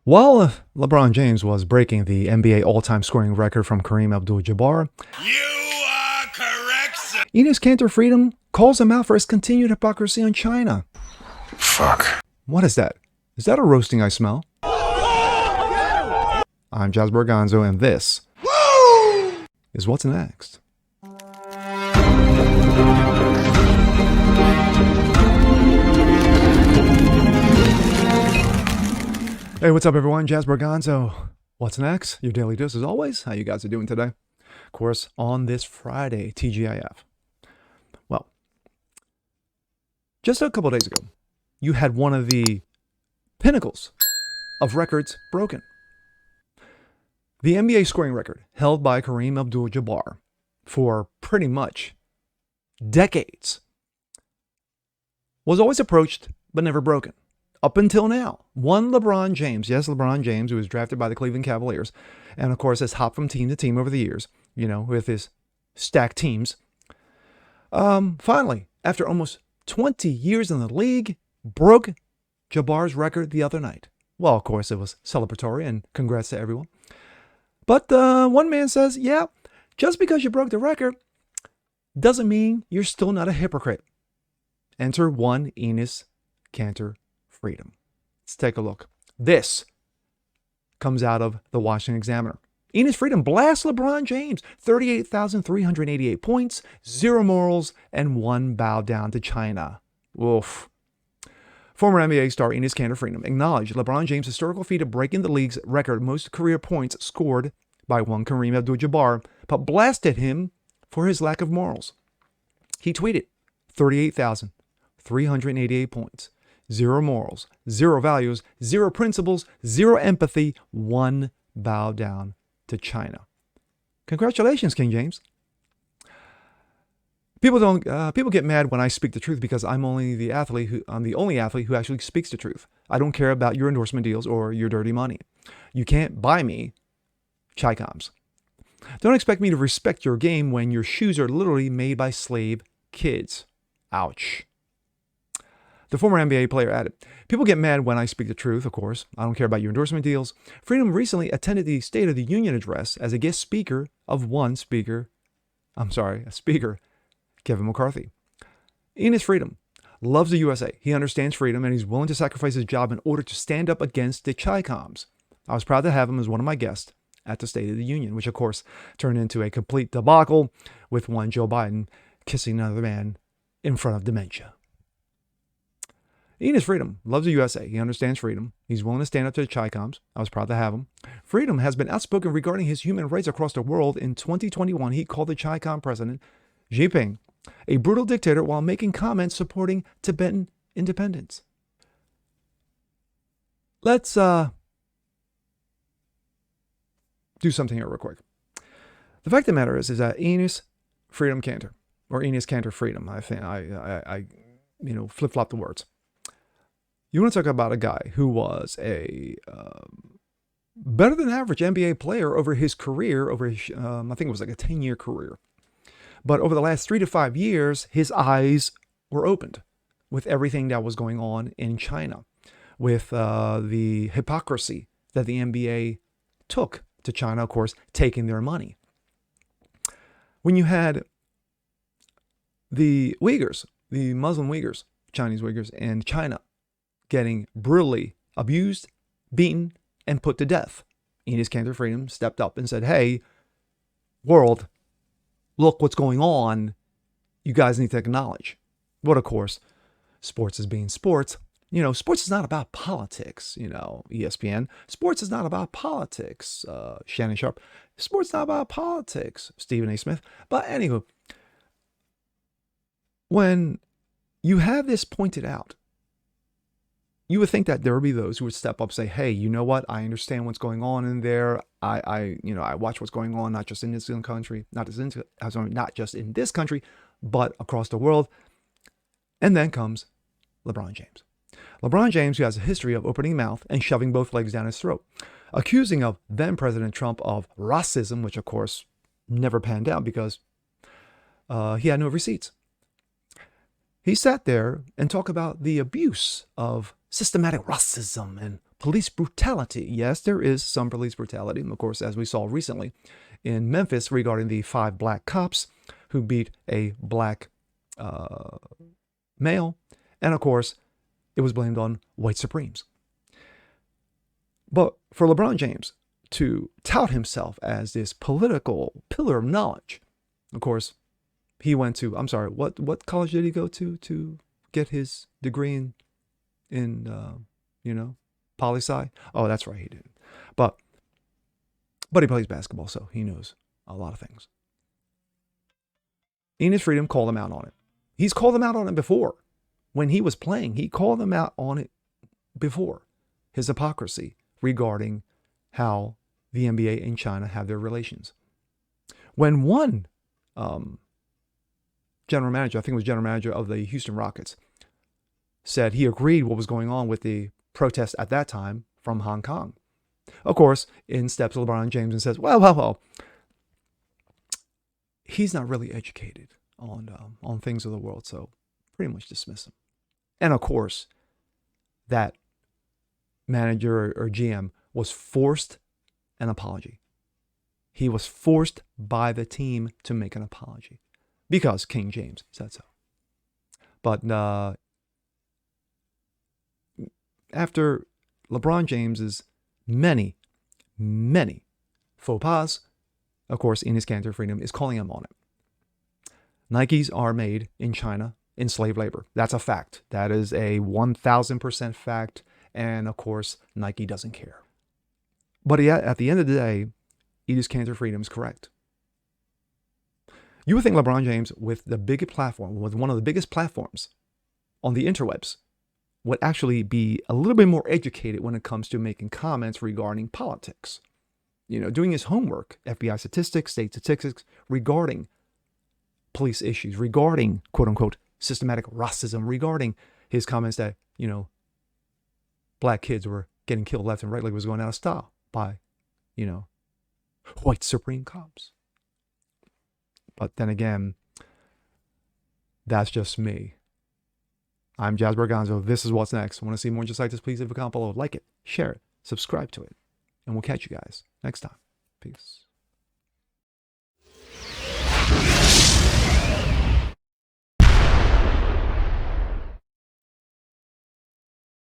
While LeBron James was breaking the NBA all-time scoring record from Kareem Abdul-Jabbar, You are correct, sir. Enes Kanter Freedom calls him out for his continued hypocrisy on China. Fuck. What is that? Is that a roasting I smell? I'm Jasper Gonzo, and this is What's Next. Hey, what's up, everyone? Jasper Gonzo. What's next? Your daily dose, as always. How you guys are doing today? Of course, on this Friday, TGIF. Well, just a couple days ago, you had one of the pinnacles of records broken. The NBA scoring record held by Kareem Abdul-Jabbar for pretty much decades was always approached but never broken. Up until now, one LeBron James, yes, LeBron James, who was drafted by the Cleveland Cavaliers, and of course has hopped from team to team over the years, with his stacked teams. Finally, after almost 20 years in the league, broke Jabbar's record the other night. Well, of course, it was celebratory, and congrats to everyone. But one man says, yeah, just because you broke the record doesn't mean you're still not a hypocrite. Enter one Enes Kanter Freedom. Let's take a look. This comes out of the Washington Examiner. Enes Freedom blasts LeBron James, 38,388 points, 0 morals, and 1 bow down to China. Oof. Former NBA star Enes Kanter Freedom acknowledged LeBron James' historical feat of breaking the league's record most career points scored by one Kareem Abdul-Jabbar, but blasted him for his lack of morals. He tweeted, 38,388 points. 0 morals, 0 values, 0 principles, 0 empathy, 1 bow down to China. Congratulations, King James. People get mad when I speak the truth because I'm the only athlete who actually speaks the truth. I don't care about your endorsement deals or your dirty money. You can't buy me Chi-Coms. Don't expect me to respect your game when your shoes are literally made by slave kids. Ouch. The former NBA player added, people get mad when I speak the truth, of course. I don't care about your endorsement deals. Freedom recently attended the State of the Union address as a guest speaker of Speaker Kevin McCarthy. Enes Freedom loves the USA. He understands freedom, and he's willing to sacrifice his job in order to stand up against the Chi-Coms. I was proud to have him as one of my guests at the State of the Union, which, of course, turned into a complete debacle with one Joe Biden kissing another man in front of dementia. Enes Freedom loves the USA. He understands freedom. He's willing to stand up to the Chi-Coms. I was proud to have him. Freedom has been outspoken regarding his human rights across the world. In 2021, he called the Chi-Com president, Xi Jinping, a brutal dictator while making comments supporting Tibetan independence. Let's do something here real quick. The fact of the matter is that Enes Freedom Kanter, or Enes Kanter Freedom, I think I flip-flop the words. You want to talk about a guy who was a better than average NBA player over his career, I think it was like a 10-year career. But over the last 3 to 5 years, his eyes were opened with everything that was going on in China, with the hypocrisy that the NBA took to China, of course, taking their money. When you had the Uyghurs, the Muslim Uyghurs, Chinese Uyghurs in China, getting brutally abused, beaten, and put to death, Enes Kanter Freedom stepped up and said, hey, world, look what's going on. You guys need to acknowledge. But of course, sports is being sports. Sports is not about politics, ESPN. Sports is not about politics, Shannon Sharp. Sports is not about politics, Stephen A. Smith. But anywho, when you have this pointed out, you would think that there would be those who would step up and say, hey, you know what? I understand what's going on in there. I watch what's going on, not just in this country, not just in this country, but across the world. And then comes LeBron James. LeBron James, who has a history of opening mouth and shoving both legs down his throat, accusing of then President Trump of racism, which of course never panned out because he had no receipts. He sat there and talked about the abuse of systematic racism and police brutality. Yes, there is some police brutality. And of course, as we saw recently in Memphis regarding the 5 black cops who beat a black male. And of course, it was blamed on white supremes. But for LeBron James to tout himself as this political pillar of knowledge, of course, he went to, I'm sorry, what college did he go to get his degree in poli-sci? Oh, that's right, he didn't. But he plays basketball, so he knows a lot of things. Enes Freedom called him out on it. He's called him out on it before. When he was playing, he called him out on it before. His hypocrisy regarding how the NBA and China have their relations. When one general manager, I think it was general manager of the Houston Rockets, said he agreed what was going on with the protest at that time from Hong Kong. Of course, in steps LeBron James and says, well, he's not really educated on things of the world, so pretty much dismiss him. And of course, that manager or GM was forced an apology. He was forced by the team to make an apology because King James said so. But after LeBron James's many faux pas, of course, Enes Kanter Freedom is calling him on it. Nikes are made in China in slave labor. That's a fact. That is a 1,000% fact. And of course, Nike doesn't care. But at the end of the day, Enes Kanter Freedom is correct. You would think LeBron James, with the biggest platform, with one of the biggest platforms on the interwebs, would actually be a little bit more educated when it comes to making comments regarding politics. Doing his homework, FBI statistics, state statistics regarding police issues, regarding quote unquote systematic racism, regarding his comments that, black kids were getting killed left and right like it was going out of style by, white supreme cops. But then again, that's just me. I'm Jazz Berganzo. This is What's Next. Want to see more just like this? Please leave a comment below. Like it, share it, subscribe to it. And we'll catch you guys next time. Peace.